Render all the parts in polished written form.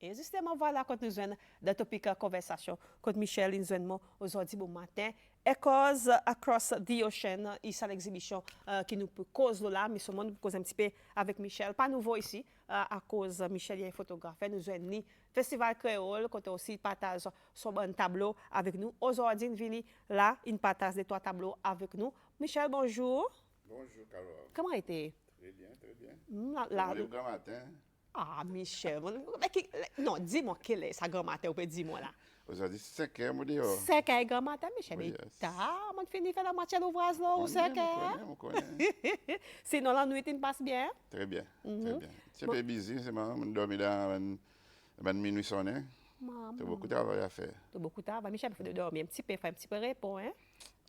Et justement, voilà, quand nous jouons dans topic conversation, quand Michel nous jouons aujourd'hui bon matin, Echoes Across the Ocean, ici à l'exhibition qui nous peut cause là, mais seulement nous cause un petit peu avec Michel. Pas nouveau ici, à cause Michel est photographe. Nous jouons Festival Créole, quand aussi partage son bon tableau avec nous. Aujourd'hui, nous venons là, une partage de trois tableaux avec nous. Michel, bonjour. Bonjour, Carole. Comment était? Très bien, très bien. La, Comment le grand matin? Ah, Michel, non, dis-moi quel est sa grand-mère, ou peut dis-moi là. Aujourd'hui, c'est 5 heures, moi, dehors. C'est qu'elle est grand-mère, Michel, Oui, mais yes. tard, on finit faire la moitié de l'ouvrage là, ou c'est On connaît. Sinon, la nuit, il passe bien. Très bien, très bien. C'est un peu busy, c'est marrant. On dormit dans minuit sonné. Tu as beaucoup de travail à faire. Tu as beaucoup de travail. Michel, il faut dormir un petit peu, faire un petit peu repos, hein.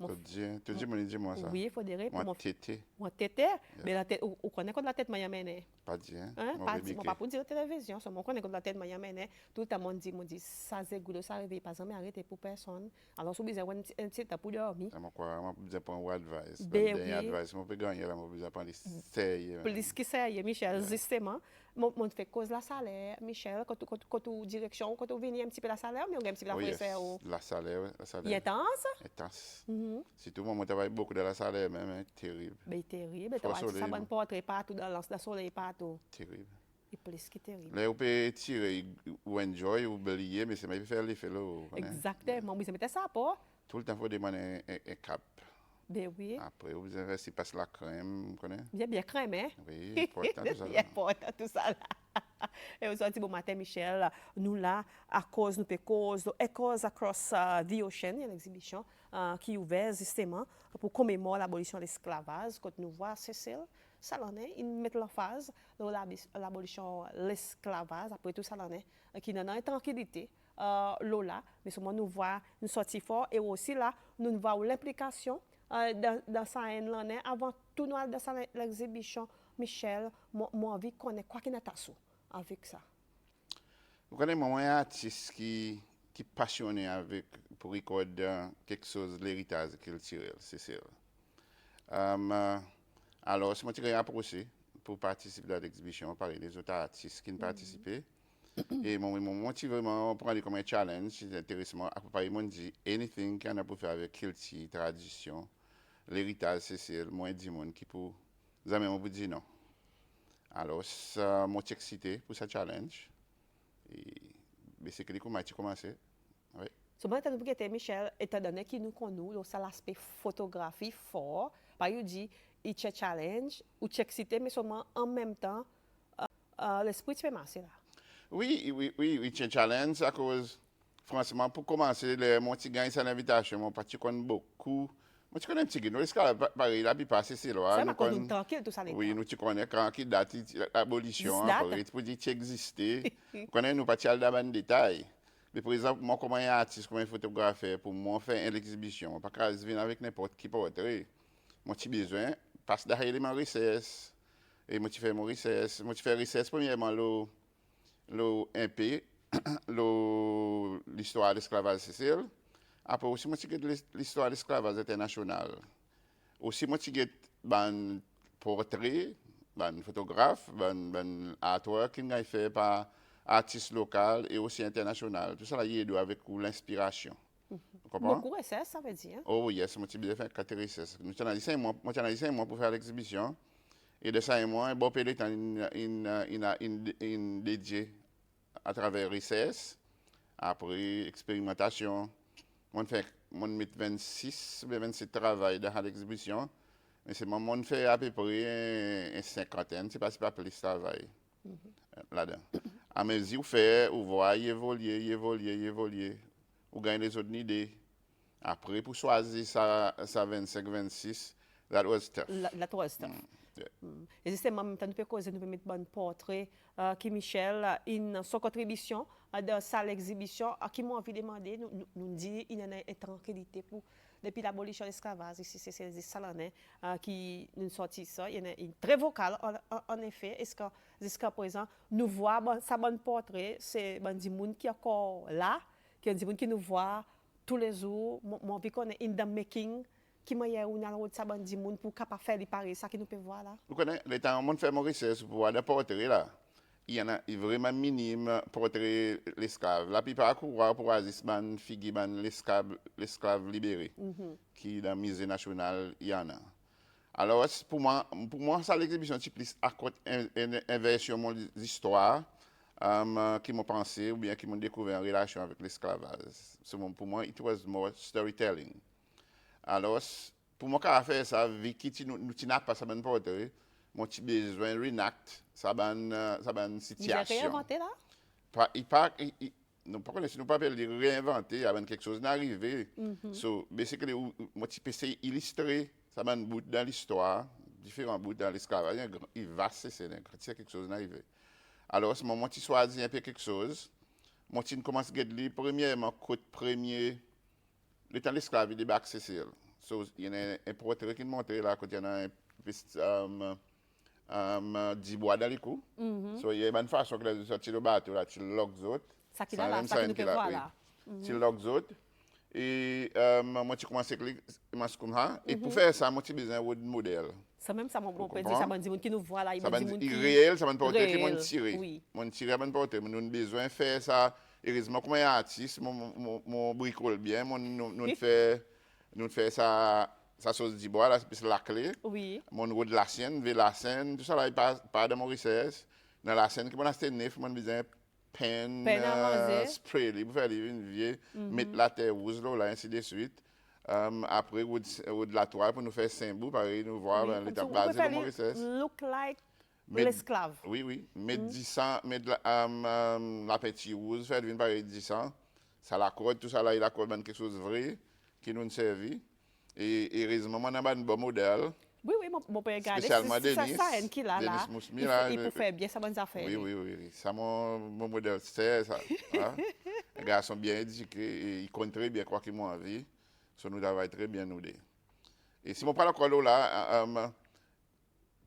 Tu dis, dis-moi ça. Oui, il faut des repos. Moi, tété. Moi, tête, mais la tête, on connaît quand la tête m'a mené. Pas dit, hein? Pas pour dire télévision, on connaît quand la tête m'a mené. Tout le monde dit, ça c'est goulot, ça réveille pas jamais arrêter pour personne. Alors, si vous avez un petit temps pour dormir. Je vais besoin prendre advice. Ben oui. Advice, je peux gagner, je vais besoin prendre sérieux. Plus que ça, Michel, justement. Mon fait cause la salaire, Michel, quand tu direction, quand tu viens un petit peu la salaire, mais on a un petit peu la faire. La salaire, la salaire. Il est intense? Intense. Si tout le monde travaille beaucoup dans la salaire, même, hein, terrible. Ben, terrible. Tu as ça bonne portrait partout dans le soleil partout. Terrible. Et plus que terrible. Là, on peut tirer ou enjoy ou balayer, mais c'est même faire l'effet là. Exactement. Oui, ça mettait ça pas. Tout le temps, il faut demander un cap. Ben oui. Après, vous avez si passe la crème, vous connaissez? Bien crème, hein? Oui, important tout ça. Bien important tout ça là. Et aujourd'hui, bon matin, Michel, nous là, à cause, nous peut cause, Echoes Across the Ocean, il y a une exhibition qui est ouverte justement pour commémorer l'abolition de l'esclavage. Quand nous voyons Cécile Salonnet, ils mettent l'emphase dans l'abolition de l'esclavage, après tout Salonnet, qui n'a une tranquillité. Lola, mais seulement nous voyons une sortie fort et aussi là, nous voyons l'implication dans ça avant tout nous dans l'exhibition Michel moi envie connaître quoi qui n'a avec ça. Vous connaissez, moi, un artiste qui est passionné avec, pour recorder quelque chose, l'héritage culturel, c'est ça. Alors, si je suis approché pour participer à l'exhibition, parler des autres artistes qui ont participé. Et mon motivé, moi, prendre comme un challenge, c'est intéressant. Après, ils m'ont dit, anything qu'on a pour faire avec culture, tradition, l'héritage, c'est moi, dit monde qui pour, jamais, moi, pour dire non. Alors, ça m'a excité pour ce challenge. Et c'est que les commencé. Oui. So, moi, je Michel, étant donné qu'il nous connaît, ça l'aspect photographie fort, par exemple, dit, il y a challenge, ou excité, mais seulement en même temps, l'esprit fait masser là. Oui, c'est un challenge à cause, franchement, pour commencer, mon petit gars, c'est une invitation, mon petit connaît beaucoup. Moi, tu connais un petit gars, nous, pareil, la plupart, c'est là. C'est ma nous tranquille, tout ça. Oui, nous, tu connais quand qui date l'abolition, après, tu peux dire qu'il existait. Nous connaissons, nous, pas dans les détails. Mais par exemple, moi, comme un artiste, comme un photographe, pour moi, faire une exhibition, pas qu'à venir avec n'importe qui portrait. Moi, j'ai besoin, parce que derrière ma recherche, et moi, tu fais mon recherche, premièrement, le MP, l'histoire de l'esclavage sicile. Après aussi, moi, j'ai l'histoire de l'esclavage international. Aussi, moi, j'ai un portrait, un photographe, un artwork qui est fait par artistes locaux et aussi international. Tout ça, il y a avec l'inspiration. Vous comprenez? Beaucoup recherche, ça veut dire. Oh, yes, moi, j'ai bien fait 4 recherches. Moi, j'ai 5 mois pour faire l'exhibition. Et de 5 mois, un bon peu de temps, il dédié à travers recherche, après expérimentation. On met 26 ou 27 travail dans l'exhibition, mais c'est on fait à peu près une cinquantaine, c'est pas plus de travail là-dedans. À mesure où fait, vous voyez évoluer, vous gagnez les autres idées. Après, pour choisir ça 25-26, that was tough. That was tough. Et justement, nous pouvons mettre un portrait qui Michel, in son contribution dans sa l'exhibition, qui m'a envie de demander, nous dit il y a une tranquillité pour depuis l'abolition de l'esclavage, ici c'est les Salonais qui nous sortit ça, il y a une très vocale en effet, est-ce que jusqu'à présent nous voit sa bonne portrait, c'est des gens qui est encore là, qui des gens qui nous voient tous les jours, mon vie qu'on est in the making. Qui m'a eu une autre saban di moun pour capable faire les paris ça qui nous peut voir là. Vous connaissez, les temps on fait mon recherche pour voir des portraits là. il y en a vraiment minime portrait l'esclave. La plupart courent pour Aziz ban figi ban l'esclave libéré, qui dans le musée national, il y en a. Alors, pour moi ça l'exhibition c'est plus une inversion de l'histoire qui m'ont pensé ou bien qui m'ont découvert en relation avec l'esclavage. Pour moi, it was more storytelling. Alors, pour moi, quand on fait ça, vu que nous n'avons pas ça bonne portée, moi, j'ai besoin de reenact ça bonne Vous avez situation. réinventé là? Nous ne pas de réinventer avant quelque chose d'arriver. So, basically, moi, je peux essayer d'illustrer ça bonne bout dans l'histoire, différents bouts dans l'esclavage. Il va cesser, c'est quelque chose d'arrivé. Alors, à ce moment, tu choisis un peu quelque chose. Moi, tu commences à regarder, premièrement, côté premier, le temps de l'esclave, il débarque Cécile. So, il y a un portrait qui montre là, quand il y en a du bois dans les coups. So, il y a une façon que tu sortir le bateau, là, tu logs autres. Ça qui là, ça qui nous peut voir là. Tu logs autres. Et moi, tu commences à écrire, comme ça. Et pour faire ça, moi, tu as besoin d'un modèle. Ça même, ça, on peut dire, ça m'a dit, qui nous voit là, il Ça m'a va dit, dire réel, ça va pas réel, que mon tiré. oui. Mon tiré va pas nous avons besoin de faire ça. Heureusement, comme un artiste, mon bricole bien, nous fait ça sauce du bois, là, c'est la clé. Oui. Mon route de la Seine, vers la Seine, tout ça là, il passe de Mauritius. Dans la Seine, qui m'a acheté neuf, mon besoin pen spray, il faut faire une vieille, mettre la terre rouge là, ainsi de suite. Après, ou de la toile pour nous faire 5 bouts, pareil, nous voir Oui, l'état on basé peut de Mauritius. look like l'esclave. Oui. Mettre 10 ans, mettre la petite rouge, faire venir pareil 10 ans. Ça l'accorde, tout ça là, il accorde quelque chose de vrai qui nous servi. Et heureusement, on a un bon modèle. Oui, mon père regarde. Spécialement Denis. Ça, qui là, là. Mousmi, là. Il peut faire bien ça, bonne affaire. Oui. Ça, mon modèle, c'est ça. Les gars sont bien éduqués et ils comptent très bien quoi qu'ils m'ont envie. Ça nous travaille très bien, nous deux. Et si on parle encore là,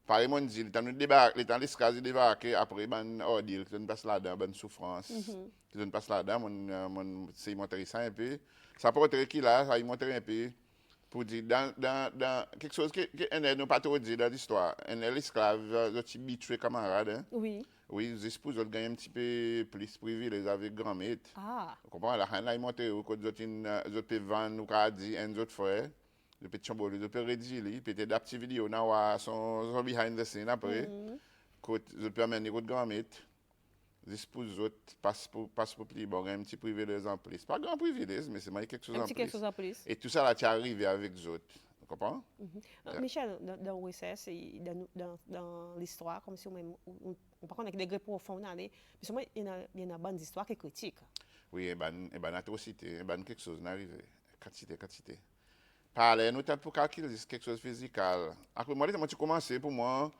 pareil, mon dit, le temps l'esclave débarqué, après, il donne passe là-dedans, bonne souffrance. Il donne passe là-dedans, c'est montrer ça un peu. Ça peut être qu'il a, ça il montre un peu. Pour dire, dans quelque chose que n'a pas trop dit dans l'histoire, l'esclave, le type habitué camarade. Hein? Oui. Oui, les épouses ont gagné un petit peu plus privilèges avec grand-mère. Ah. Vous comprenez? La reine, là, il monte au côté de autres vendre, ou qu'a dit, un autre frère. Je peux chambouler, je peux rédiger, peut-être des petites vidéos, son behind the scene après. Je peux amener votre grand-mère. Les épouses autres passent pour plus bon, un petit privilège en plus. Pas grand privilège, mais c'est quelque chose en plus. Quelque chose en plus. Et tout ça, là, tu es arrivé avec les autres. Vous comprenez? Michel, dans OSS, dans l'histoire, comme si on parle avec des degrés profonds, mais sûrement, il y a une bonne histoire qui est critique. Oui, il y a une atrocité, il y a quelque chose qui est arrivé. Quantité. Parler, nous, pour calculer quelque chose de physique. Après, moi, quand tu commences, pour moi,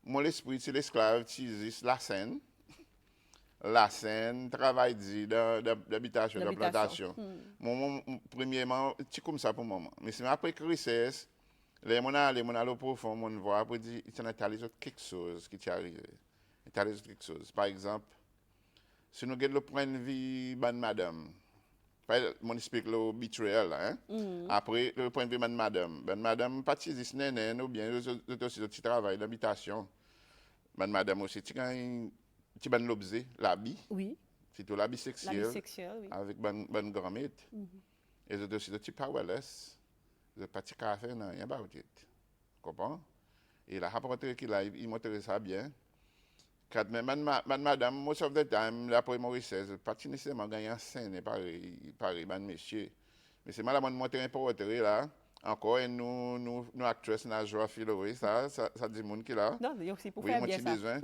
mon esprit, c'est l'esclave, tu dis la scène. La scène, travail d'habitation, de plantation. Premièrement, c'est comme ça pour moi. Mais c'est après que richesse, les gens allent au profond, on voit, après, il y a quelque chose qui t'est arrivé. Il y a quelque chose. Par exemple, si nous regardons le point de vue de madame, mon explique le betrayal, hein? Après, le point de vue de madame. Madame, pas de dis ou bien, aussi petit travail d'habitation. Madame aussi, tu as l'objet, l'habit. Oui. C'est tout l'habit sexuel. Oui. Avec une grand-mère. Et c'est aussi le petit powerless. Le petit café, non, il n'y a pas de Tu comprends? Et la rapporteur qu'il a, il montre ça bien. Quand madame, most of the time, après Maurice, pas nécessairement gagné en scène, pareil, monsieur. Mais c'est madame montre un portrait là. Encore, nous actrices, nous jouons à Philoé, ça dit monde qui là. Non, il y a aussi pour faire bien ça.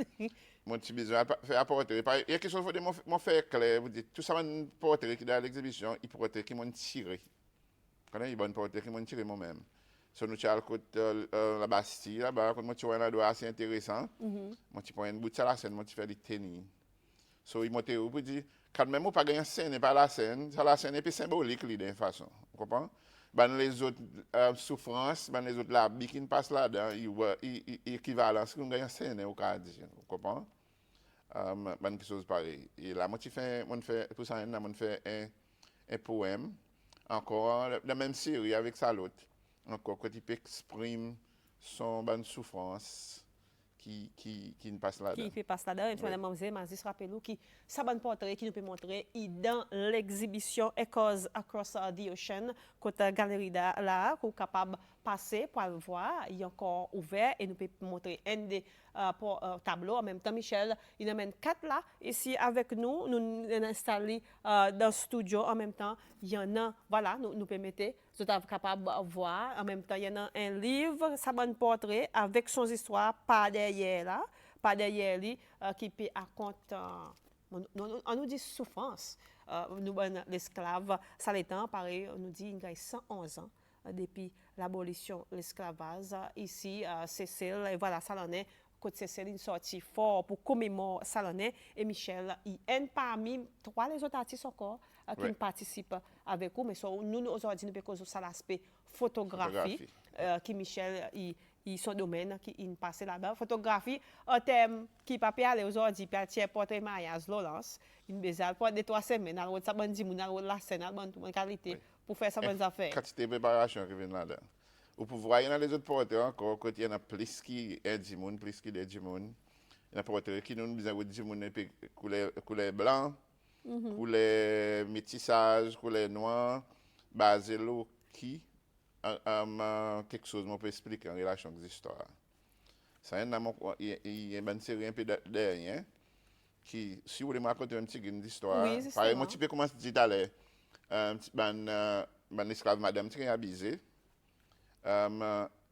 Mon petit besoin de faire apporter. Il y a quelque chose que je faire clair. Vous dites, tout ça, mon portrait qui est dans l'exhibition, il portrait qui m'ont tiré. Quand il y a un portrait qui m'ont tiré moi-même. So, nous avons la Bastille, là-bas, quand nous avons un endroit assez intéressant. Moi, tu prends une bout de la scène, moi, tu fais des tennis. So, il m'a dit, pour dire, quand même, pas gagner scène et pas la scène, la scène est plus symbolique, d'une façon. Vous comprenez? Les autres souffrances, les autres labis qui ne passent là-dedans, ils équivalent. Si nous gagnons scène, au cas dit, vous comprenez? Quelque chose pareil. Et là, moi, pour ça, je fais un poème, encore, la même série avec ça l'autre. Encore, quand il exprime son souffrance qui ne passe là-dedans. Qui fait pas là-dedans, et finalement, Mazis rappelle qui ça bon portrait qui nous peut montrer dans l'exhibition Echoes Across the Ocean, côté galerie là, qu'on capable passer pour le voir, il est encore ouvert et nous peut montrer un des tableaux. En même temps, Michel, il amène 4 là, ici avec nous, nous installés dans le studio. En même temps, il y en a, voilà, nous permettez, vous êtes capable de voir. En même temps, il y en a un livre, ça bon portrait, avec son histoire, pas derrière là. Pas derrière lui, qui peut raconter, on nous dit souffrance. Nous, l'esclave, ça l'étant, pareil, on nous dit qu'il y a 111 ans depuis l'abolition de l'esclavage. Ici, Cécile, et voilà, ça l'en est. Côte Cécile, une sortie fort pour commémorer ça l'en est. Et Michel, il est parmi 3 les autres artistes encore qui participent avec vous. Mais nous, aujourd'hui, nous pouvons ça l'aspect photographie, qui Michel, son domaine qui il passe là-bas. Photographie, un thème qui pas aller aujourd'hui, puis tiens portrait mariage Lawrence, une bezal pour 2-3 semaines, alors ça bon dit mon alors la scène, bon toute qualité pour faire ça bonnes affaires. Quantité de préparation qui vient là-dedans. Ou pour voir, il y a les autres portraits encore, côté il y en a plus qui est du monde, plus qui est du monde. Il y a des portraits qui nous besoin de du monde couleur blanc, couleur métissage, couleur noir, basé l'eau qui quelque chose qu'on peut expliquer en relation avec l'histoire. Ça il y a une série un peu derrière qui, si vous voulez me raconter un petit peu d'histoire, Oui, par exemple, tu peux commencer à dire tout à l'heure, ban esclave madame qui est abusée.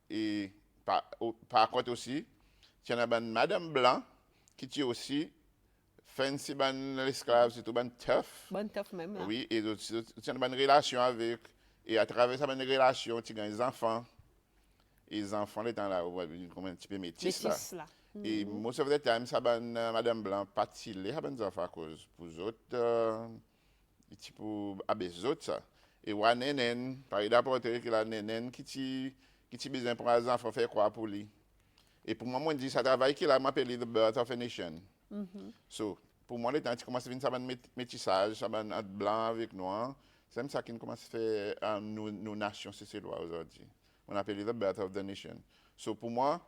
Et par contre aussi, il y a une madame blanc qui est aussi fancy ban l'esclave, c'est tout ban tough. Bonne tough même là. Oui, et tu as une bonne relation avec, et à travers cette bonne relation, tu as des enfants. Et les enfants, les temps là, comme un petit peu métis là. Et most of the time, ça ban madame blanc parti les ban enfants à cause pour les autres, pour les autres ça. Et ouais, nénen, par exemple, que la nénen qui besoin pour les enfants faire quoi pour lui. Et pour moi, moi, je dis, ça travaille qui là, m'appelle The Birth of a Nation. So, pour moi, les temps, tu commences à faire un métissage, ça va blanc avec noir. C'est ça qui commence à faire nos nations, c'est ces lois aujourd'hui. On appelle The Birth of the Nation. So, pour moi,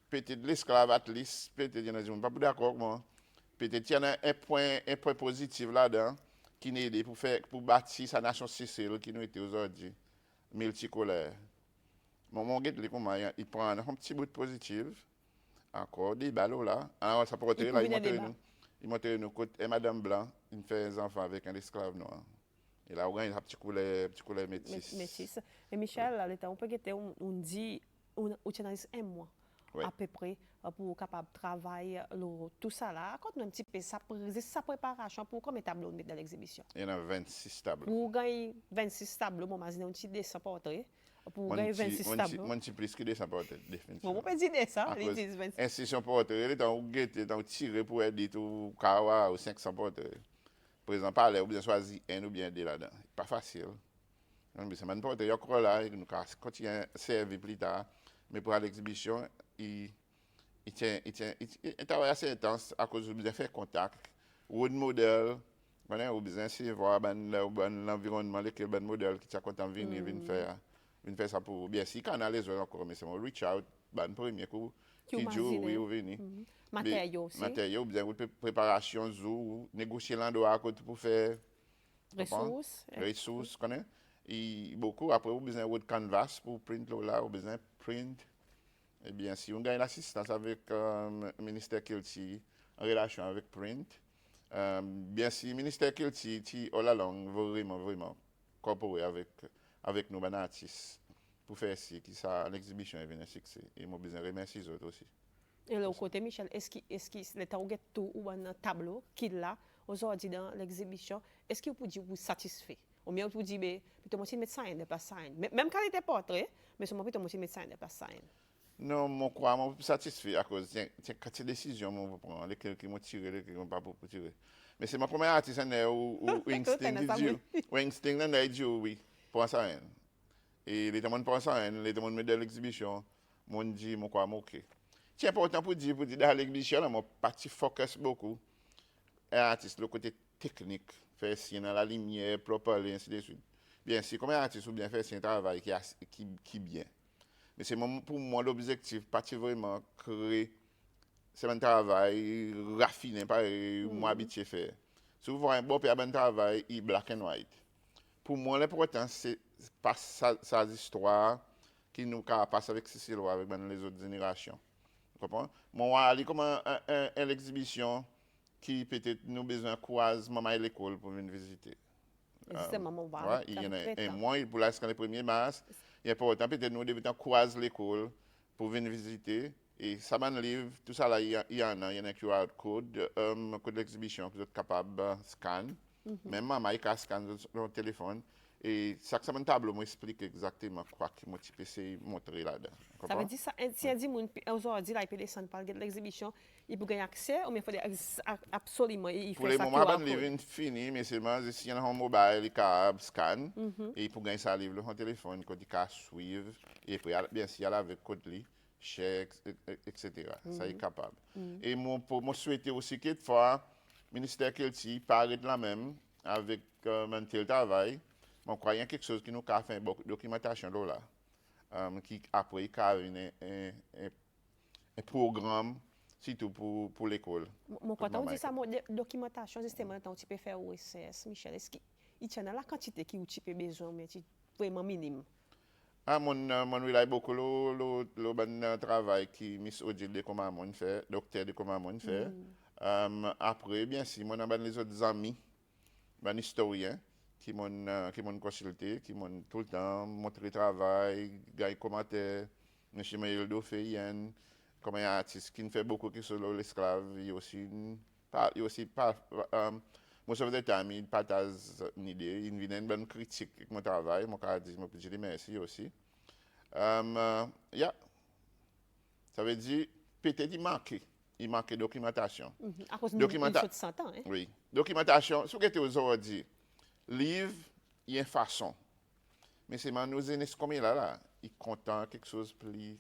peut-être l'esclave, at least, peut-être, il y en a des gens pas d'accord avec moi. Peut-être qu'il y en a un point positif là-dedans qui nous aide pour bâtir sa nation Sicile qui nous était aujourd'hui multicolore. Mon guide, il prend un petit bout de positif, encore des ballots là. Alors, ça pourrait là, il montre nous côté Madame Blanc, il fait des enfants avec un esclave noir. Et là, on a un petit couleur métis. Et Michel, on peut dire, on dit, on utilise un mois à peu près pour capable travailler tout ça là. Quand on un petit peu sa préparation pour combien de tableaux on met dans l'exhibition? Il y en a 26 tableaux. Pour gagner 26 tableaux, bon, imagine un petit dessin portrait. Pour gagner 26 tableaux. Mon petit plus que dessin portrait, définitivement. Bon, on peut dire ça, ils disent 26. Institution portrait, il est en tiré pour aider tout Kawa ou 500 portraits. Par exemple, parler ou bien choisir un ou bien deux là-dedans. Pas facile. Donc, c'est un portrait, il y a encore là, nous continuer à servir plus tard. Mais pour l'exhibition, il travaille assez intense à cause de besoin faire contact. Ou de modèle, ou besoin de voir l'environnement, lequel bon modèle qui t'a content venir faire ça pour bien si canal les autres encore mais c'est mon reach out ban premier coup qui joue oui ou venir. Matériaux aussi. Matériaux bien préparation ou négocier l'endroit à côté pour faire ressources connaît. Et beaucoup après vous besoin de canvas pour print là, vous besoin print. Eh bien, si on gagne l'assistance avec le ministère Kilti en relation avec Print, bien si le ministère Kilti, all along, vraiment coopérer avec nos artistes pour faire ci, qui ça, l'exhibition est venue succès. Et moi, besoin de remercier les autres aussi. Et le côté, Michel, est-ce que l'État a tout ou un tableau qu'il a aujourd'hui dans l'exhibition, est-ce que vous pouvez dire vous satisfait? Ou bien vous dites, plutôt moi, mettre ça de place ça. Même quand il était portrait, mais c'est moi plutôt mettre ça de place ça. Non, mon croix, je suis satisfait à cause de décisions que je prends, lesquelles qui m'ont tiré, lesquelles qui m'ont pas pour tirer. Mais c'est mon premier artiste ou instinct dit oui, pour ça. Et les gens pensent ça, les gens me donnent l'exhibition, m'ont dit mon quoi, ok. C'est important pour dire dans l'exhibition, mon parti focus beaucoup. Un artiste, le côté technique, faire ci dans la lumière, propre, ainsi de suite. Bien, si comme un artiste ou bien faire un travail qui bien. Mais c'est pour moi l'objectif, pas vraiment créer c'est un travail raffiné, par moi habitué faire. Souvent, un bon un travail, il black and white. Pour moi, l'important, c'est pas sa histoire qui nous passe avec Cécile ou avec les autres générations. Vous comprenez? Moi, aller comme une exhibition qui peut-être nous besoin de croiser maman à l'école pour venir visiter. Justement, on va Ouais, il y en a avec un temps. mois, pour l'instant, le 1er mars. Il y a pas autant, peut-être nous devons croiser l'école pour venir visiter. Et ça m'a livre, tout ça là, il y en a un QR code, code d'exhibition que vous êtes capable de scanner. Même maman, il peut scanner sur le téléphone. Et ça, ça m'a tableau m'explique exactement quoi que moi, tu peux essayer de montrer là-dedans. Ça veut dire ça, si on dit aujourd'hui, là, il peut descendre par l'exhibition, il peut gagner accès, ou bien il faut absolument, il Pour fait le ça moment, QR le code. livre est fini, mais seulement si on a un mobile, il peut scan. Et pour gagner ça, livre sur téléphone, il peut suivre. Et puis, bien sûr, il y a avec code, chèque, etc. Ça est capable. Et moi, souhaiter aussi que fois, le ministère Kelty paraît de la même avec un tel travail. Je crois qu'il y a quelque chose qui nous a fait une documentation là. Qui après, il y a un programme, surtout pour l'école. Mon quand on dit ça, mon documentation, justement, tu peux faire OSS, Michel, est-ce qu'il y a la quantité qui tu peux besoin, mais tu vraiment minime? Ah, mon relais beaucoup le bon travail qui Miss Odile de Comamon fait, docteur de Comamon fait. Après, bien si mon a les autres amis, ben historiens qui m'ont consulté, qui m'ont tout le temps montré le travail, gars commentaires, monsieur Maël Dofeyen, comme un artiste qui fait beaucoup sur l'esclave, il aussi pas most of the time, il partage une idée, il vient une bonne critique avec mon travail, mon cas dit, je dis merci aussi. Yeah. Ça veut dire, peut-être il manque documentation. À cause de nous, il faut de 100 ans, hein? Oui. Documentation, ce que tu as dit, livre, il y a une façon. Mais c'est maintenant, nous avons comme là, il content quelque chose plus,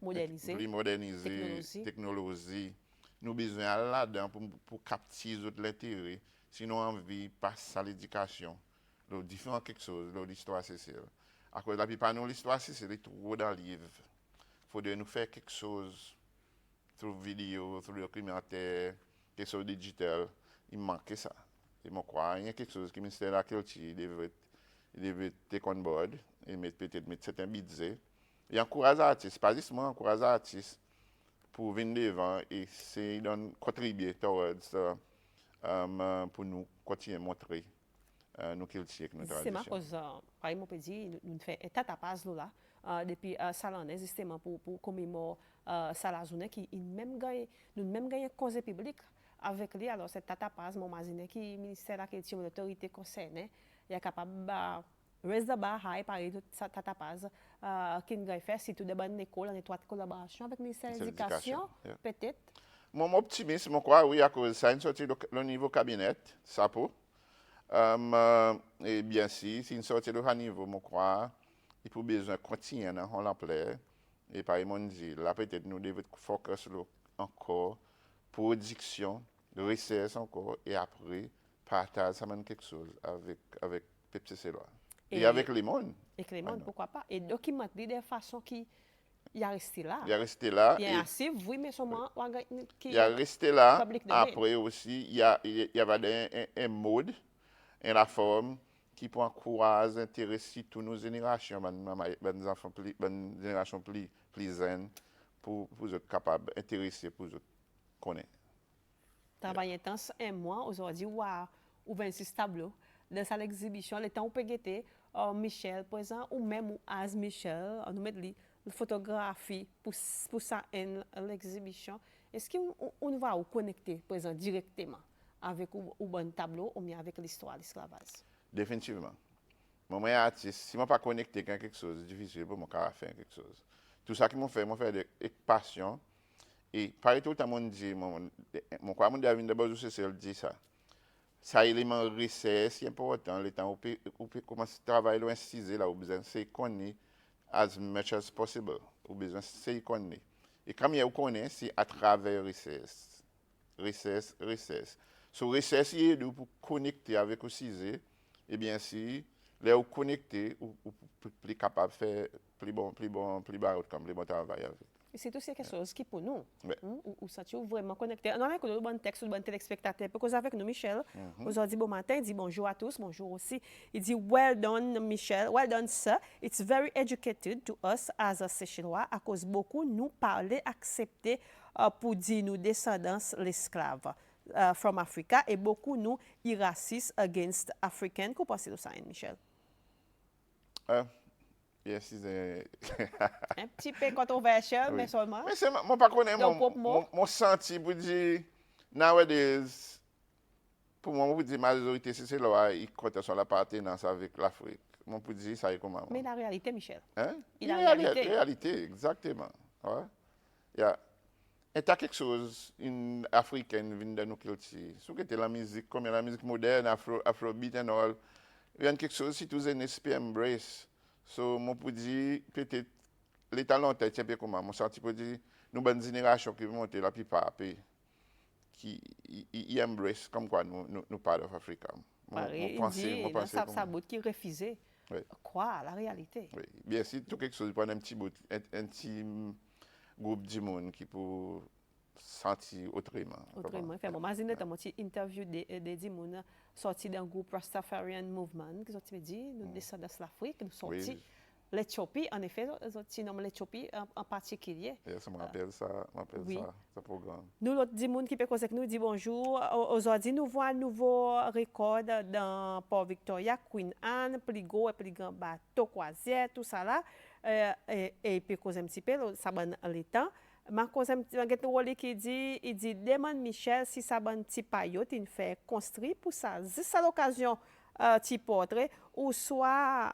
Modernisé, plus modernisé, technologie. Nous avons besoin là-dedans pour capter l'intérêt. Sinon, on vit passer à l'éducation. Le différent quelque chose, l'histoire Cécile. À cause de la plupart de l'histoire Cécile est trop dans le livre. Il faudrait nous faire quelque chose sur vidéo, sur documentaire, quelque chose de digital. Il manque ça. Et moi, crois, il y a quelque chose que le ministère de la Culture devait take on board et peut-être mettre certains budgets. Et encourager les artistes, pas juste moi, encourager les artistes pour venir devant et essayer de contribuer towards pour nous continuer à montrer nos cultures et nos justement, traditions. cause, par exemple, on peut dire, nous faisons un tatapaz là, depuis Salanais, justement, pour commémorer Salazounet, qui même gagné, nous même gagné cause publique avec lui. Alors, c'est tatapaz, mon mazine, qui ministère de la Culture, l'autorité concernée, il est capable de raise the bar high par exemple, tatapaz, qui nous a fait, c'est tout de bonnes écoles en étroite collaboration avec le ministère de l'Éducation, Yeah. peut-être. Mon optimisme, je crois, oui, à cause de ça, une sortie le niveau cabinet, ça peut. Et bien si une sortie de haut niveau, je crois, il faut besoin de continuer dans l'emploi. Et par exemple, là, peut-être nous devons focus encore production, recherche encore, et après, partage, ça mène quelque chose avec Pepsi Célois. Et avec les mondes. Et Clément, pourquoi pas? Et documenter de façon qui il est resté là. Il est resté là. Il est assez, oui, mais seulement il est resté là. public domain. Après aussi, il y avait un mode, une forme qui peut encourager, intéresser toutes nos générations, les enfants, les générations plus jeunes, pour être capables d'intéresser, pour être connaître. Travail intense, un mois, aujourd'hui, ou 26 tableaux. Dans cette exhibition, le temps où peut guetter, Michel, par exemple, ou même As Michel, nous mettons la photographie pour ça l'exhibition. Est-ce qu'on va connecter, par exemple, directement avec un bon tableau ou bien avec l'histoire de l'esclavage? Définitivement. Moi, je suis artiste. Si je ne suis pas connecté avec quelque chose, c'est difficile pour moi de faire quelque chose. Tout ça que je fais avec passion. Et par tout le temps, je dis, mon quoi, mon David d'abord, c'est dit ça. Ça élément recherche, c'est important. Le temps où on peut commencer à travailler loin de là, on besoin de connaître as much as possible. On besoin de connaître. Et comme on connaît, c'est à travers recherche. Recherche. So, recherche, c'est pour connecter avec le sujet. Et bien si, là, on connecté, on plus capable de faire plus bon outcome, plus bon travail avec. C'est aussi quelque chose qui pour nous, Ouais. ou sentir vraiment connecté. On a un bon texte, un bon téléspectateur. Parce qu'avec nous, Michel, aujourd'hui, bon matin, il dit bonjour à tous, bonjour aussi. Il dit, well done, Michel, well done, sir. It's very educated to us as a Seychellois, à cause beaucoup nous parler, accepter pour dire nous descendants l'esclave. From Africa, et beaucoup nous racistes against African. Qu'est-ce que vous pensez de ça, Michel? Yes, c'est Un petit peu controversial, mais oui. seulement. Mais c'est moi pas connais Donc, pour moi, mon senti pour dire nowadays pour moi pour dire majorité c'est là ils comptent sur l'appartenance avec l'Afrique. Moi pour dire ça est comment. mais la réalité, Michel. Hein? Il a réalité. Réalité, exactement. Ouais. Yeah. Et t'as quelque chose, une africaine vient de nos cultures. Si vous la musique, comme la musique moderne, afrobeat and all, il y a quelque chose, si vous avez une embrace. So, moi, pour dire, peut-être, les talents, c'est un peu comme moi, senti pour dire, nous, bonne génération qui vont monter la plupart, qui y embrace, comme quoi nous parlons d'Afrique. Il dit, dans sa bout qui refusait. Oui. Quoi, la réalité. Oui. Bien, si tout quelque chose, prendre un petit bout, un petit groupe de monde qui peut sentir autrement. Autrement. Fait bon, imagine une petite interview de Dimoun sorti d'un groupe Rastafarian Movement, qui ont dit, nous descendons de l'Afrique, nous sortis. Oui. L'Éthiopie, en effet, ils nomment l'Éthiopie en particulier. Ça me rappelle oui. ça programme. Nous, l'autre Dimoun qui peut causer avec nous, dit bonjour. Aujourd'hui, nous voyons un nouveau record dans Port Victoria, Queen Anne, plus gros et plus grand bateau, croisière, tout ça là. Et puis, cause un petit peu, ça va le temps. Ma cause un petit qui dit, il dit, demande Michel si ça va un petit paillot, il fait construire pour ça. C'est l'occasion, petit portrait, ou soit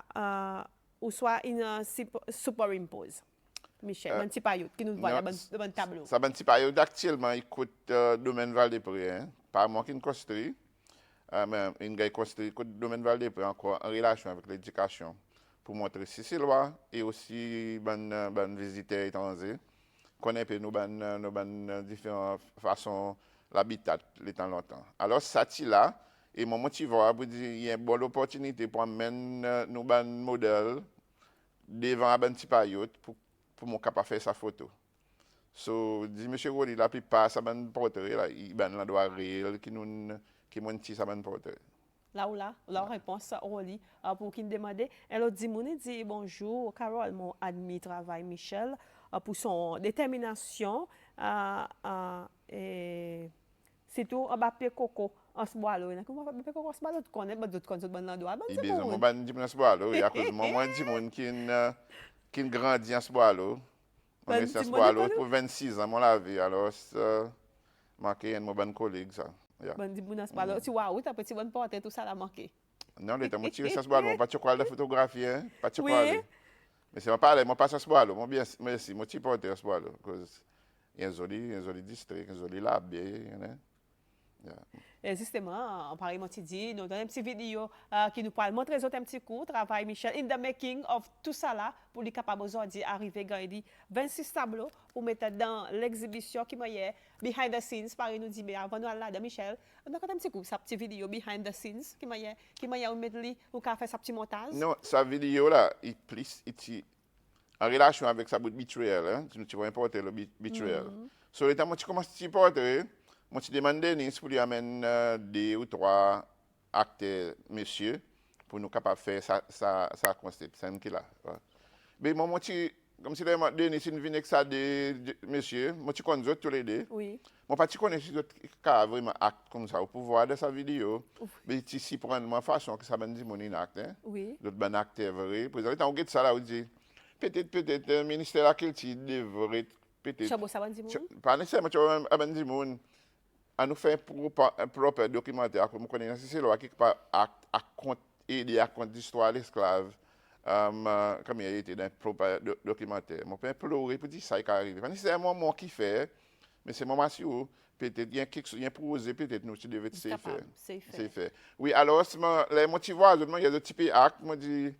une superimpose. Michel, un petit paillot qui nous voit dans le tableau. Ça, un petit paillot actuellement, il coûte domaine Val-des-Prés, hein? Pas moi qui construit, mais une gars construit, coûte domaine Val-des-Prés encore en relation avec l'éducation pour montrer Sicilien et aussi ban visiteurs étrangers. Connaître nos différentes façons l'habitat les temps longtemps. Alors ça là et mon motivant pour dire il y a une bonne opportunité pour amener nos ban modèles devant un petit paillot pour mon capable faire sa photo. So dit monsieur Rodi la plupart ça ban portrait là il ban la doit réel qui monte ça ban portrait. Là, la réponse Roli pour qui me demandait. Elle dit bonjour Carole, mon admis travail Michel pour son détermination et c'est tout en bas coco en ce bois là. Comment va coco en ce bois là tu connais d'autres connais bon là doit. Il besoin mon ban dit en ce bois là, il y a cause moi dit mon qui grandit en ce bois là. On est en ce bois là pour 26 ans mon la vie alors marqué un mon ban collègue ça. Bon dit bon ce bois là tu waouh t'as petit bon portrait tout ça l'a marqué. Non, les temps moi tirer ça ce bois là, pas tu quoi la photographie hein, pas tu quoi. Mais c'est pas moi passe à ce bois là, moi bien merci, moi tu porte à ce bois là cause il y a un joli district, un joli lab, hein. Yeah. Justement, pareil, moi, tu dis, nous avons une petite vidéo qui nous parle, montrer un petit coup, travail Michel, in the making of tout ça là, pour les capables aujourd'hui arriver, gagner 26 tableaux pour mettre dans l'exhibition qui m'a behind the scenes, pareil, nous dit, mais avant nous aller là, Michel, on a un petit coup, sa petite vidéo behind the scenes qui m'a mettre ou qu'a fait sa petit montage. Non, sa vidéo là, il en relation avec sa bout de betrayal, hein, tu vas importer le betrayal. So, le temps où tu commences à t'importer, moi, tu demandes Denis pour lui amener 2 ou 3 acteurs, messieurs, pour nous capables de faire sa concept. C'est qui là. Mais moi, comme si Denis vient avec ça de messieurs, moi, tu connais tous les deux. Oui. Moi, pas tu connais si d'autres cas vraiment acte comme ça, pour voir de sa vidéo. Mais tu s'y prends ma façon que ça va dire mon acte. Hein? Oui. D'autres bon acteurs vrai. Pour exemple, on regarde ça là, on dit, peut-être, le ministère de la Culture devrait, peut-être. Chabo Sabandimoun? Pas nécessairement, tu vois, Sabandimoun. À nous faire un propre documentaire, comme on connaît, c'est là, quelque part, à aider à compte l'histoire de l'esclave, comme il a été dans un propre documentaire. Mon père pleurer pour dire ça qui arrive. C'est moi qui fait, mais c'est moi qui peut-être, il y a quelque chose, il y a projet, peut-être, nous, tu devais faire. C'est fait. Oui, alors, les motivants, il y a des types d'actes, moi, dis,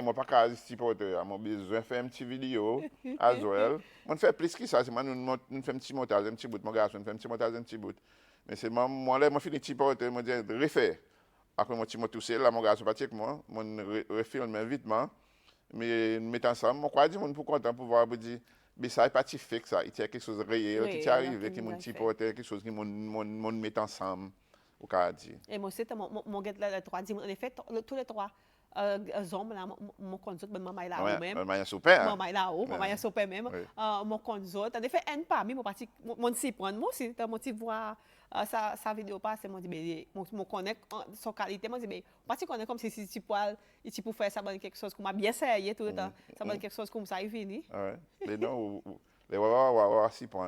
moi, pas qu'à ce type de j'ai besoin de faire une petite vidéo, as well. On fait plus que ça, c'est moi, nous fait un petit montage, un petit bout, mon garçon, fait un petit montage, un petit bout. Mais c'est moi, là, je fais un petit portrait, je dis, refais. Après, moi, je tout seul, là, mon garçon, pas avec moi, je refilme vitement. Mais, mettant ensemble, je crois que je suis content pour voir, dire, Mais ça n'est pas si fixe, ça. Il y a quelque chose de réel qui t'est Réel, arrivé, qui qui nous m'a a petit fait. porté, quelque chose qui m'ont mis ensemble, au cas dire. Et moi, c'était mon guet les trois. En effet, tous les trois hommes, là, mon conjoint, ben, maman est là ou même. Mais super. Maman est là haut, maman est super même. Oui. Mon conjoint, en effet, un parmi, mon parti, mon s'y prendre, moi aussi, mon petit voir sa vidéo passe, mon dit, ben, mon connaît son qualité, mon dit, ben, parti connaît comme si tu poil, et tu peux faire ça, ben, quelque chose qu'on m'a bien essayé tout le temps, ça, ben, quelque chose comme ça, il finit. Ouais. Mais non, les wawa, si pour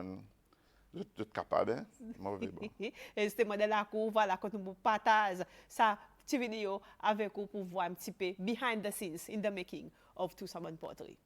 tout capable, hein? Mauvais bon. Et c'était modèle la cour, voilà, quand nous partage sa petite vidéo avec vous pour voir un petit peu behind the scenes, in the making of Tout ça bonne poterie.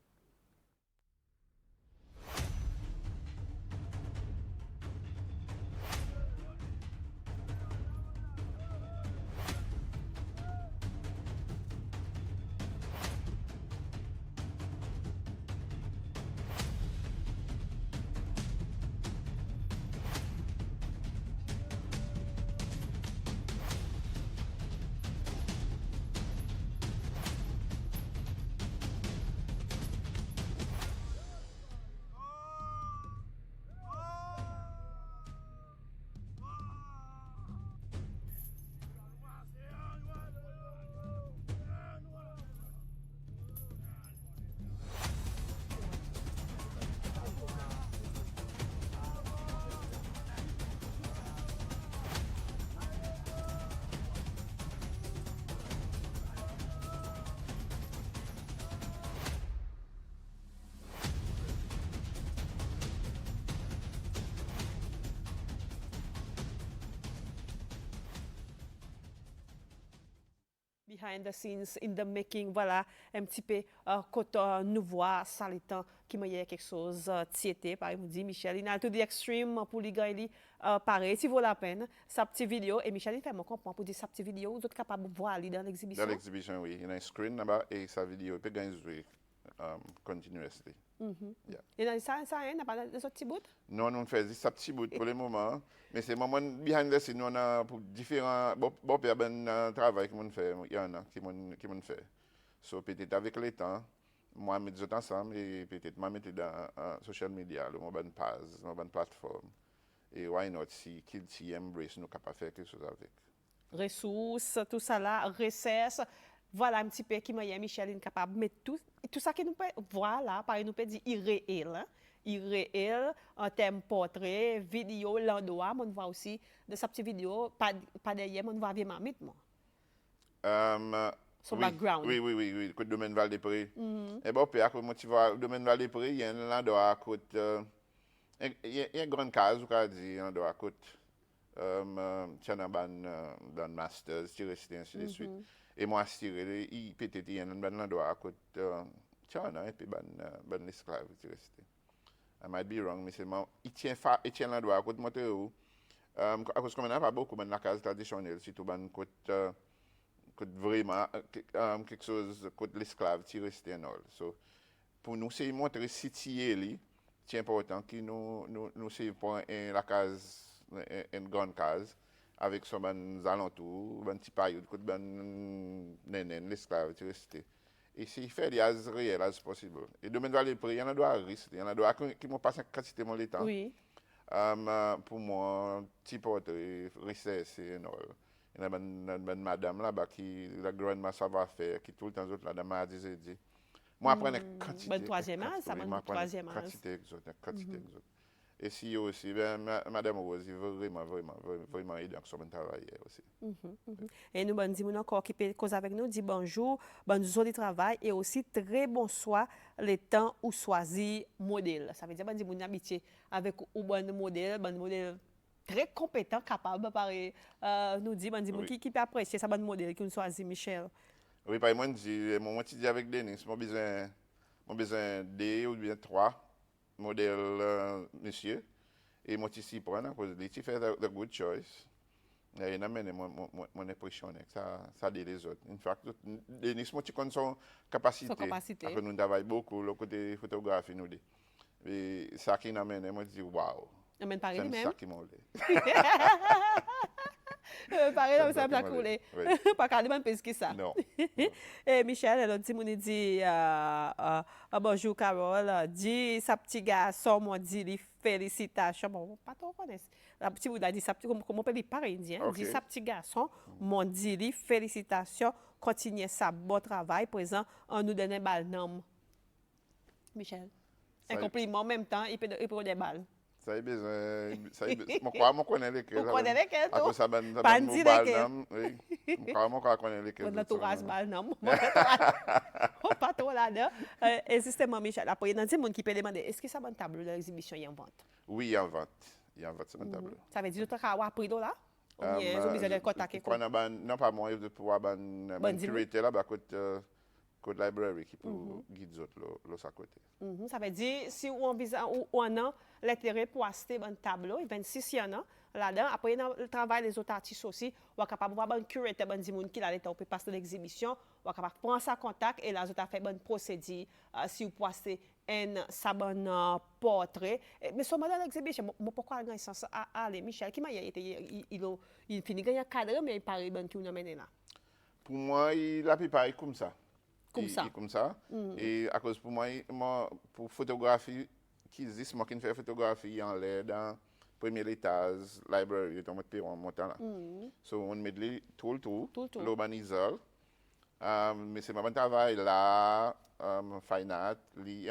Behind the scenes, in the making, voilà, un petit peu, quand nous voit ça le temps, qui me y a quelque chose, tiété, par exemple, dit Michel, il a tout dit extreme pour les gars, pareil, si vaut la peine, sa petite vidéo, et Michel, il fait mon comprendre pour dire sa petite vidéo, vous êtes capable de voir aller dans Dans l'exhibition. l'exhibition, oui. Il y a un screen là-bas et sa vidéo peut gagner jouer continuously. Yeah. Et dans ça, hein, n'a pas de ce petit bout? Nous, on fait juste ça petit bout pour le moment. Mais c'est moment behind the scene, on a pour différents. Bon, il y a un travail qui m'ont fait. Il y en a qui m'ont fait. So, peut-être avec le temps, moi, je mets ensemble et peut-être moi, mettre dans social media, une bonne page, une bonne plateforme. Et why not si Kids Embrace nous capable de faire quelque chose avec. Ressources, tout ça là, recettes, voilà un petit peu qui m'a Michel capable de mettre tout ça que nous peut voilà, par nous peut dire irréel, hein? Irréel en termes portrait, vidéo, l'endroit, on voit aussi de sa petite vidéo, pas derrière, on voit bien mamite moi. Son Oui, background. oui, côté domaine Val-des-Prés. Et bon, puis à côté, tu vois, le domaine Val-des-Prés, il y a un endroit à côté, il y a une grande case, on va dire, un endroit à côté. Tu as dans Masters, tu restes ainsi de suite. Et moi, il peut-être il y a un endroit à côté, tu as et puis ban l'esclave, tu restes. I might be wrong, mais c'est moi, il tient l'endroit à côté, moi, à cause qu'on n'a pas beaucoup dans la case traditionnelle, surtout ban côté, vraiment quelque chose côté l'esclave, tu restes en all. So, pour nous, c'est montrer situé, c'est important que nous c'est pour la case, une grande case, avec son alentours, un petit paillot, l'esclave, tu restes. Et c'est fait as réel as possible. Et domaine de il y en a d'autres risques, il y en a d'autres qui m'ont passé quantité de temps. Oui. Pour moi, petit portrait, recess et all. Il y a une madame là-bas qui, la grande savoir-faire, qui tout le temps, la dame a dit, moi, je prends une quantité. Bon troisième âge, ça, bon troisième âge. Quantité exotique, quantité exotique. Et si aussi, madame Rose, il veut vraiment aider avec son travail aussi. Et nous, bon, dis-moi encore qui peut cause avec nous, dit bonjour, bonne journée de travail et aussi très bon soir le temps où choisir modèle. Ça veut dire, bon, dis-moi, habitué avec un bon modèle très compétent, capable, pareil, nous dit, bon, dis-moi, qui peut apprécier ça, bon modèle qui nous choisit, Michel. Oui, par exemple, moi, je dis avec Denis, moi, besoin deux ou bien trois modèles, monsieur. Et moi, je suis prendre, parce que tu fais the good choice. Et il amène mon impression, ça dit les autres. En fait, Denis, moi, tu connais son capacité. Après, nous travaillons beaucoup, le côté photographie, nous dit. Et ça qui m'amène, moi, je dis, waouh. Amène Paris même. Ça qui m'a Pareil, Ça ne ça va me pas coulé. Oui. Pas qu'à demander plus que ça. Non. Et Michel, elle dit, mon dit, bonjour Carole, dit, sa petit garçon, m'a dit, les félicitations. Bon, pas trop connaître. La petite vous a dit, comment on peut dire par indien, dit, OK. sa petit garçon, m'a dit, les félicitations, continuez ça, bon travail, présent, on nous donne un bal nom. Michel. Un Ça, compliment en même temps, il peut des balles. ça y besoin. Ça y besoin. Moi, connais lesquels. Vous connaissez lesquels, À cause tout? ça Pas ben dit mobile lesquels. nam. Oui. Moi, connais lesquels. Bon, l'entourage bal non. Moi, l'entourage, pas trop là-dedans. Et justement, Michel, après, il y a des gens qui peuvent demander, est-ce que ça bon tableau de l'exhibition est en vente? Oui, il y a en vente. Il y a en vente sur mon tableau. Ça veut dire que tu as appris là? Ou bien, ils ont besoin de contacter quoi? Non, pas moi, je pour ban dis-le. curateur là, bah, côté library qui pour guider autres là, à côté. Ça veut dire, si on a l'intérêt pour acheter un tableau, 26 il y en a là-dedans. Après, dans le travail des autres artistes aussi, on est capable de voir un curateur, un gens qui là, on peut passer l'exhibition, on est capable de prendre ça contact et là, on a fait un procédé si vous pouvez acheter un sabon portrait. Mais ce modèle d'exhibition, pourquoi il y a un sens à aller? Michel, qui m'a été, il finit gagner un cadre, mais il paraît bon qui nous amène là. Pour moi, la plupart est comme ça. Comme ça. Comme ça. Et à cause pour moi, pour photographie qui existe, moi qui fais photographie en l'air dans premier étage, library, dans mon montant là. So on met tout le tour, l'urbaniseur. Mais c'est mon travail là, fine art,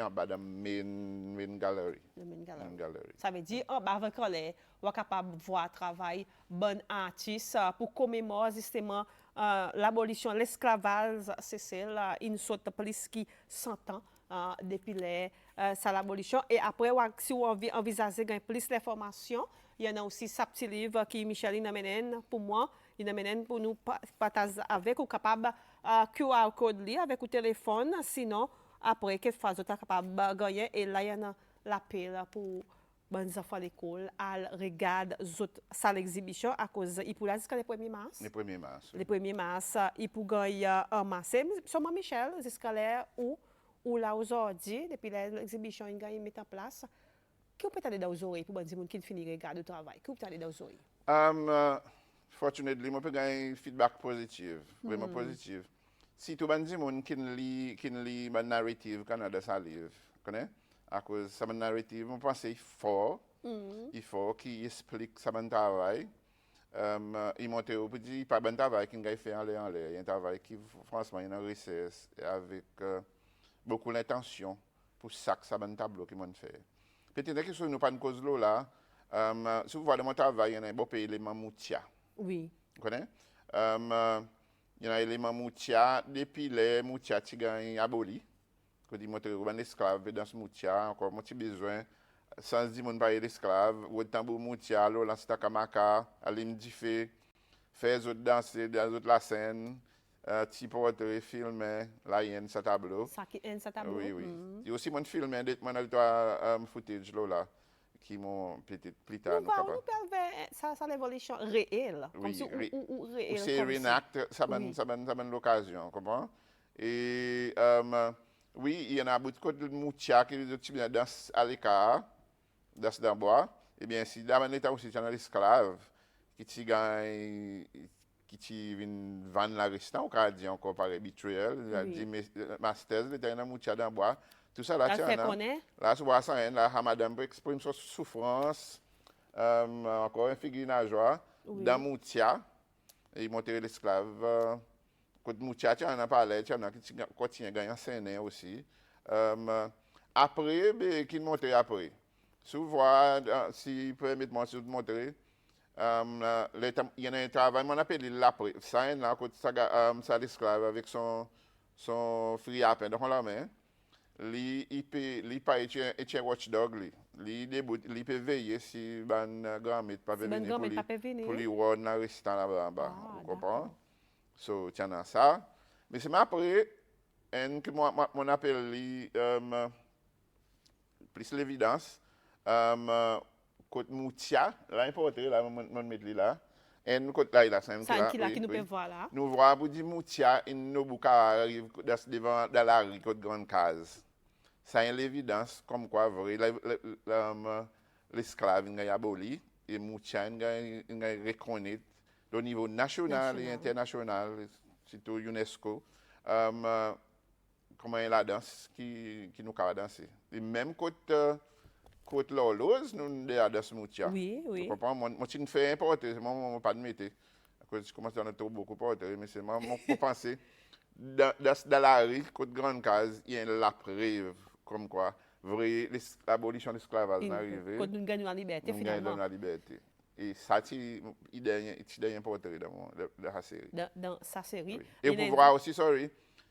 en bas de main gallery. Main gallery. Ça veut dire, avant qu'on est capable de voir travail bon artiste pour commémorer justement l'abolition de l'esclavage, c'est celle une sorte plus qui 100 ans depuis l'abolition. Et après, si vous envisagez plus d'informations, il y en a aussi ce petit livre qui Micheline amène pour moi, il amène pour nous partager avec, ou capable QR code avec le téléphone, sinon après quelque fois vous êtes capable de gagner et là il y a l'appel pour les enfants à l'école à regarder ça l'exhibition à cause il pour là jusqu'à le 1er mars. Le 1er mars. Le 1er mars, il pour gagner en mars. Seulement Michel, jusqu'à là où là aujourd'hui, depuis l'exhibition il gagne mettre en place. Qui peut aller dans les oreilles pour les gens qui finissent de regarder le travail? Qui peut aller dans les oreilles? Fortunately, je peux gagner feedback positif, vraiment positif. Si tout le monde qui lit ma narrative Canada ça livre, connais? À cause de ma narrative, je pense qu'il faut qu'il explique ça mon travail. Il montre au petit pas bon travail qu'il a fait en l'air. Il y a un travail qui franchement il y a une recherche avec beaucoup d'intention pour ça que ça bon tableau qu'il m'a fait. Peut-être que si nous pas une cause là, si vous voyez mon travail, il y a un beau pays les mamoutia. Oui. Vous connaissez? Il y a les mamoutia depuis les moutia qui gagnent aboli. Quand ils montrent un esclave dans ce moutia, encore mon petit besoin, sans dire mon pas l'esclave, ou tant pour moutia, là, dans cette kamaka, aller me dire, faire les autres danser dans la scène, petit portrait, filmer, là, il y a un tableau. Ça qui est un tableau? Oui, oui. Il y a aussi mon film, mon footage là, qui m'ont peut-être plus tard. Nous ça l'évolution réelle. Comme si ou réelle. C'est reenact, ça donne l'occasion, comprends? Et oui, il y en a beaucoup de moutia qui dansent à l'écart, dansent dans le bois. Eh bien, si dans l'état aussi, il y a un esclave qui gagne, qui vient vendre la restaurant, on dit encore par habituel, il a dit, masters, il y a un moutia dans le bois. Tout ça, là, tu as là, tu vois ça, là, madame exprime sa souffrance, encore un figure de joie, dans Moutia, et il montre l'esclave. Quand Moutia, tu en as parlé, tu en as qui continue à gagner un scène aussi. Après, qui montre après. Si vous voyez, si permettez-moi de vous montrer, il y a un travail, on appelle l'après. Ça, là, quand ça l'esclave avec son free appel dans la main. Il peut être un watchdog. Il peut veiller si ban grand-mère pas venir pour lui voir dans le restaurant là-bas. Vous comprenez? So, tiens dans ça. Mais c'est après, que mon appelle plus l'évidence. Côte Moutia, là, importé, là, mon mettre là. Et nous, côte là, il a 5 qui nous peut voir là. Nous voyons, pour dire Moutia, nous arrive devant dans la rue, côte grande case. Ça est l'évidence, comme quoi, vrai, l'esclave, il a aboli, et Moutia, il a reconnu au niveau national et National. international, surtout UNESCO, comment est la danse qui nous a dansé. Et même côté l'horloge, nous avons la danse moutia. Oui, Tu oui. comprends? Moi, je ne fais importer, moi, pas de métier. Parce que je commence à en avoir beaucoup porter, mais c'est moi, je pense, dans la rue, côté grande case, il y a la preuve, comme quoi, l'abolition de l'esclavage est arrivée. Quand nous gagnons la liberté, Nous gagnons finalement, la liberté. Et ça, c'est une portée dans la série. dans sa série. Oui. Et il pour est- voir aussi, sorry,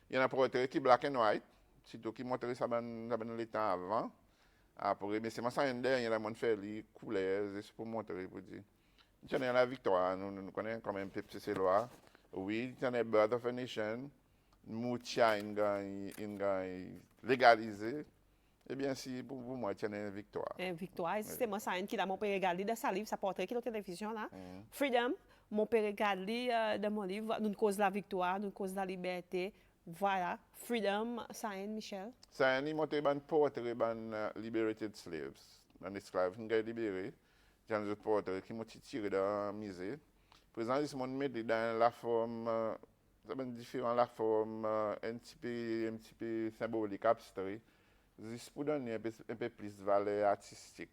il y en a portée qui est black and white, surtout qui montre ça dans les temps avant. Après, mais c'est moi ça, il y a mon fait les couleurs, c'est pour montrer, pour dire. Il y a la victoire, nous connaissons quand même PPC Loire. Oui, il y a Birth of a Nation, Moutia, il y a légalisé. Eh bien, si pour moi, il y a une victoire. Victoire, c'est moi ça qui a mon père regardé dans sa livre, sa portrait qui est la télévision là. Freedom, mon père regardé dans mon livre, nous cause la victoire, nous cause la liberté. Voilà, Freedom, ça Michel. Ça a monté un portrait de liberated slaves, un esclave qui a libéré. Il y a un autre portrait qui m'a tiré dans la misère. Présent, ils m'ont mis dans la forme, différent, la forme un petit peu symbolique, abstrait. Juste pour donner un peu plus de valeur artistique.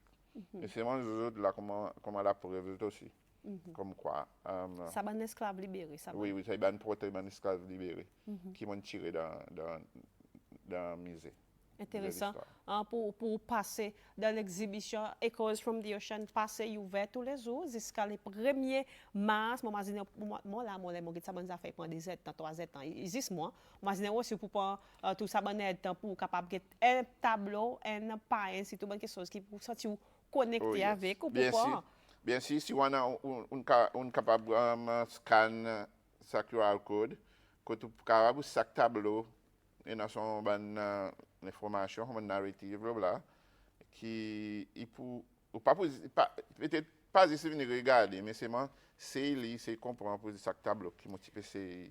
Et c'est moi, les autres, là, comment la preuve aussi. Comme quoi. Ça va un esclave libéré, ça va. Oui, oui, c'est un portrait d'un esclave libéré qui m'ont tiré dans le musée. Intéressant. Pour passer dans l'exhibition Echoes from the Ocean, passer ouvert tous les jours jusqu'à le 1er mars. Moi, là, moi, ça m'a fait pendant des ans, 3 ans. Existe moi. Moi, je aussi pour tout ça, temps pour capable de un tableau, un pain, c'est tout quelque chose qui pour sortir connecter avec ou bien pourquoi. Bien sûr, si on a un capable de scan sa QR code, que tu capable de tableau, et dans son information, une narrative, là, qui ou pas peut-être pas ici venir regarder, mais c'est comprendre pour chaque tableau qui motive c'est.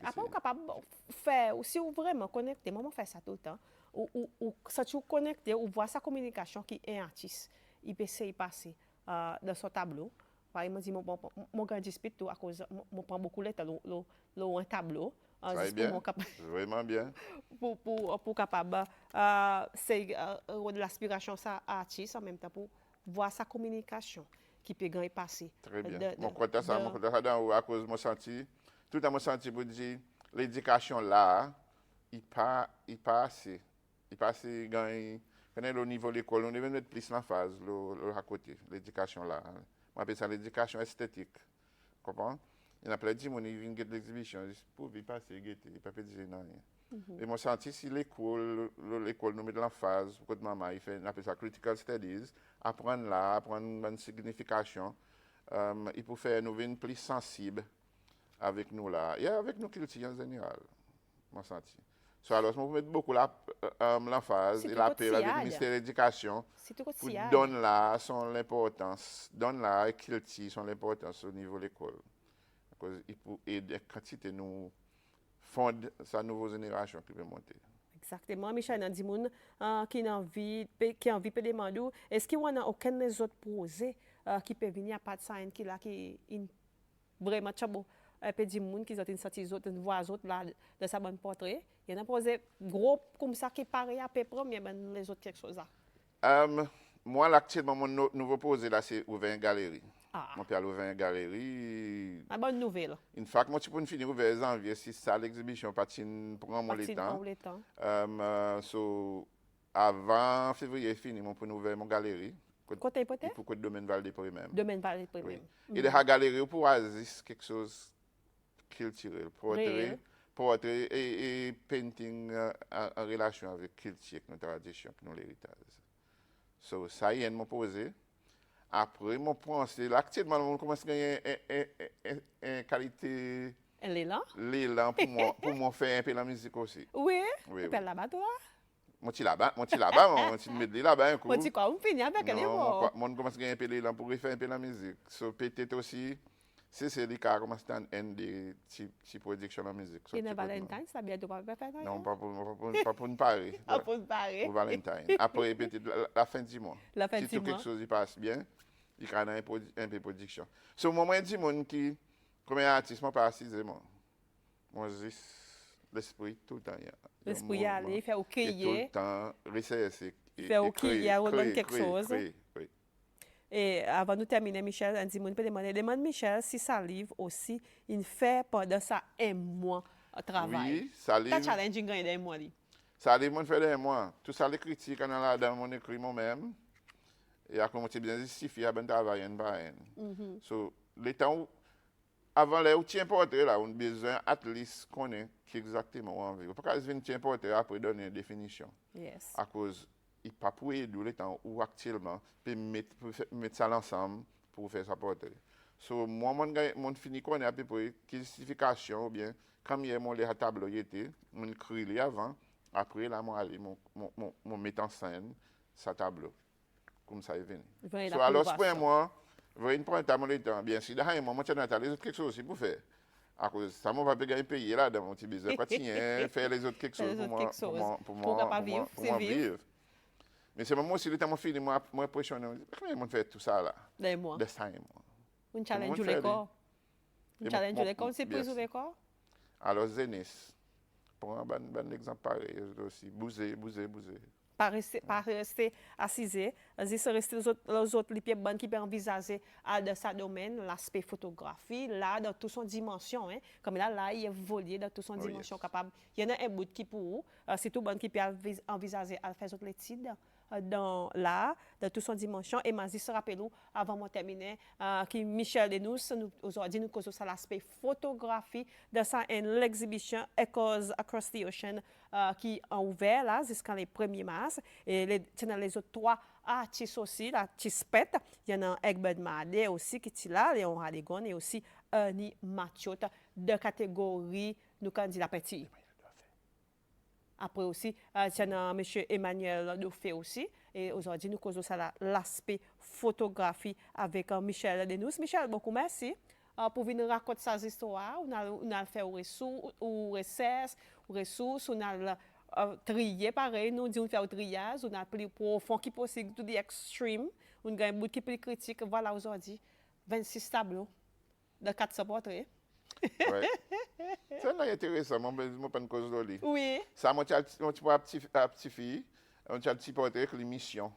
Après, on est capable de faire, si vous vraiment connecté, moi, je fais ça tout le temps, ou si tu connecté, ou voir sa communication qui est artiste, il peut essayer de passer dans son tableau. Par exemple, je dis, mon grand dispute, à cause, je prends beaucoup de temps, un tableau. Ça est bien, vraiment bien. Pour capable, c'est de l'aspiration ça artiste en même temps pour voir sa communication qui peut gagner passer. Très bien. Mon côté ça, à cause de mon senti, tout à mon senti pour dire, l'éducation là, il pas assez. Il pas assez gagner. Au niveau de l'école, on devait mettre plus la phase, à côté, l'éducation là. On appelle ça l'éducation esthétique. Comprends? Il y a plein de gens qui viennent de l'exhibition, pour vivre passer, il ne peut pas dire rien. Et moi, senti si l'école nous met dans la phase, pour que maman, on appelle ça critical studies, apprendre là, apprendre une signification, il peut faire nous venir plus sensibles avec nous là, et avec nos cultures en général, moi senti. Alors, je vais mettre beaucoup l'emphase et l'appel avec le ministère de l'Éducation pour donner là son importance, donne là et culture son importance au niveau de l'école. Il peut aider quantité nous fondre sa nouvelle génération qui peut monter. Exactement. Michel, il y a des gens qui ont envie de demander est-ce qu'il y a aucun des autres projets qui peuvent venir à part de ça, qui vraiment chabot un peu de monde qui ont une sortie autres voix autres là de sa bonne portrait. Il y a un projet gros comme ça qui paraît à peu près mais les autres quelque chose là. Moi actuellement mon nouveau projet là c'est ouvrir une galerie. Ah. Mon père a ouvert une galerie. Une bonne nouvelle. En fait, moi, tu peux finir ouvert en janvier, si ça l'exhibition patine prend mon temps. Avant février fini, mon pour ouvrir mon galerie. Côté peut-être? Pour que le domaine Val pour même. Domaine Val pour même. Et de la galerie pour Aziz quelque chose culturel, portrait et painting en relation avec culture, notre tradition, notre héritage. So ça y est, mon posé. Après, mon pensée, là, actuellement, on commence à gagner une qualité. L'élan? L'élan pour moi faire un peu la musique aussi. Oui? Tu peux là-bas, toi? Moi, tu là-bas, moi, tu me là-bas un coup. Moi, tu quoi, on finit avec les mots. Moi, commence à gagner un peu l'élan pour faire un peu la musique. So, peut-être aussi, c'est les cas commencent à end des petites productions de musique. Et le Valentine, ça bientôt pas faire ça? Non, pas pour une Paris. Pas pour une Paris. Pour Valentine. Après, peut-être la fin du mois. La fin du mois. Si tout quelque chose passe bien, il y a un peu de production. So, moi, je dis, Comme artiste, moi, pas assisé, moi. Moi, juste l'esprit tout le temps. L'esprit y aller, faire au Et tout le crier, temps, recesser faire au crier, à redonner quelque chose. créer. Et avant de terminer, Michel, on dit, on peut demander, demande Michel si ça livre aussi, il fait pendant ça un mois de travail. Oui, ça Ta livre. challenge, il gagne un mois. Ça livre, moi, fait des mois. Tout ça, les critiques, on a là-dedans, mon écrit moi-même. Et après, moi, bien justifié à ben travail, en bas. So, les temps où, avant les outils importés, là, on a besoin d'athlètes qu'on est, qui exactement envie. On peut pas venir importer après donner une définition. Yes. À cause, il pas pour aider le temps où actuellement, puis mettre ça ensemble pour faire ça porter. So, moi, mon fini qu'on est à peu près, qui justification, ou bien, quand il y a mon tableau, il était, mon écrit avant, après, là, moi, aller, mon mettre en scène, sa tableau. Comme ça, il vient. So, alors, pour moi, vous voyez, prendre le temps. Bien sûr, dans moi, je vais les autres quelque chose aussi pour faire. À cause ça, moi, je vais pas payer là, dans mon petit business, continuer, faire les autres quelque chose pour moi vivre. Mais c'est moi aussi, le temps où je finis, moi, impressionné. Comment on fait tout ça là? Des mois. Des temps, moi. Un challenge de l'école. Un challenge de l'école, c'est plus ou l'école? Alors, Zénis, pour un bon exemple pareil, aussi, bouger. Pas rester assisé, c'est rester les autres les pieds bonnes qui peuvent envisager dans sa domaine, l'aspect photographie, là, dans toute son dimension. Hein. Comme là, il évolue dans toute son dimension capable. Il y en a un bout qui pour c'est tout bon qui peut envisager à faire d'autres études dans toute son dimension. Et Mazie se rappelle, avant de terminer, que Michel Denous, aujourd'hui, nous causons ça l'aspect photographie de ça, l'exhibition Echoes Across the Ocean qui est ouvert là jusqu'à le 1er mars. Et les autres 3 artistes aussi, l'artiste Pet, il y en a Egbert Madé aussi qui est là, Léon Radigon et aussi Ernie Machotte de catégorie nous candidats petits. Après aussi, il y a M. Emmanuel Dauphin aussi. Et aujourd'hui, nous causons ça l'aspect photographie avec Michel Denous. Michel, beaucoup merci pour venir raconter ces histoires. On a fait ou ressources, on a trié pareil, nous disons faire au triage, on a plus profond qui possible, to the extreme. On a un bout qui est plus critique. Voilà aujourd'hui, 26 tableaux de 400 portraits. Ouais. Ça là intéressant, moi pas une cause d'oli. Oui. Ça moi petit fille, on a petit portrait avec les missions.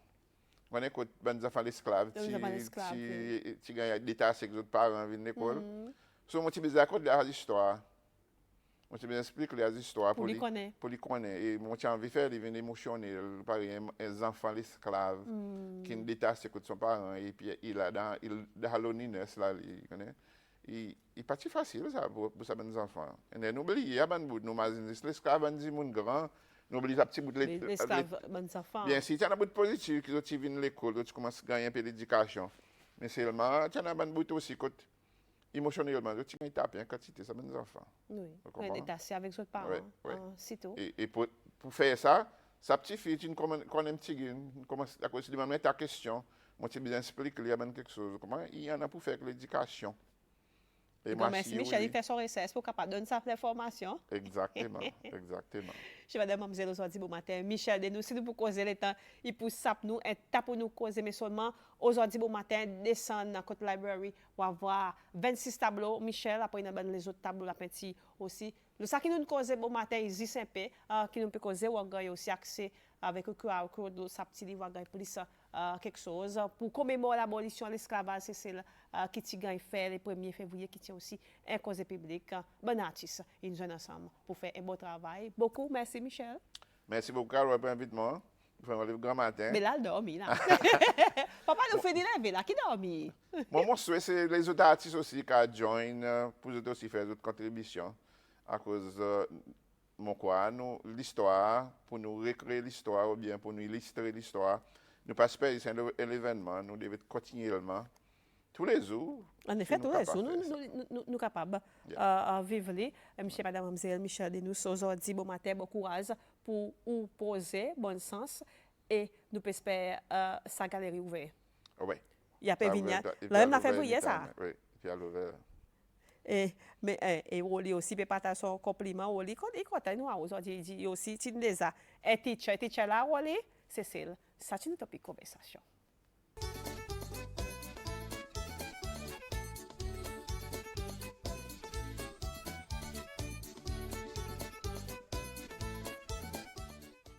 On écoute ben enfants l'esclave, tu gagnes d'état avec les autres parents viennent l'école. So moi tu me raconte les histoires. Moi tu m'explique les histoires pour les connaître. Et moi tu envie faire, il vient émotionner par les enfants l'esclave qui ne détachent avec son parent et puis il a dans l'loneliness là, il connaît. Il pas si facile ça pour ça les enfants. Et n'oubliez il y a ban bout nous imagine l'esclave dit mon grand, n'oublie ça petit bout de l'esclave les enfants. Bien si tu as un bout positif que tu viens à l'école, tu commences à gagner un peu d'éducation. Mais seulement tu as un bout aussi que émotionnellement, tu gagnes taper en quantité ça les enfants. Oui. On est assis avec ses parents. C'est tout. Et pour faire ça, sa petite fille, tu connais un petit gars, commence à cause de ta question, moi tu bien expliquer il y a quelque chose comment il y en a pour faire l'éducation. Et merci Michel, il fait son recherche pour capable donner sa information. Exactement. Je vais demander aujourd'hui bon matin, Michel Denous, si nous pour causer le temps, il pousse ça pour nous, et pour nous causer, mais seulement aujourd'hui bon matin, descendre dans Côte Library, pour avoir 26 tableaux. Michel, après il y a les autres tableaux, la petit aussi. Le ça qui nous cause bon matin, il dit simple, qui nous peut causer, ou gagner aussi accès avec le QR code, sa petit livre, gagner plus quelque chose pour commémorer l'abolition de l'esclavage, c'est celle qui a fait le 1er février, qui tient aussi un cause public. Bon artiste, ils sont ensemble pour faire un bon travail. Beaucoup, merci Michel. Merci beaucoup, Carole, pour l'invitation. Pour un grand matin. Mais là, il dormi, là. Papa nous fait des rêves, là, qui dormi? Moi, mon souhait, c'est les autres artistes aussi qui joignent pour aussi faire d'autres contributions. À cause de l'histoire, pour nous recréer l'histoire ou bien pour nous illustrer l'histoire. Nous pas faire un événement, nous devons continuellement, tous les jours. En effet, tous les jours, nous sommes capables de vivre. Monsieur, madame, mademoiselle Michel Denous, aujourd'hui, bon matin, bon courage pour vous poser, bon sens, et nous espérons sa galerie ouverte. Oui. Il y a pas vignoble. Là, on a février, ça. Oui, puis à l'ouvert. Et Oli aussi peut partager son compliment. Oli, il content nous aujourd'hui, il dit aussi, tu nous as. Et teacher là, Oli, c'est celle. Ça, c'est une topic conversation.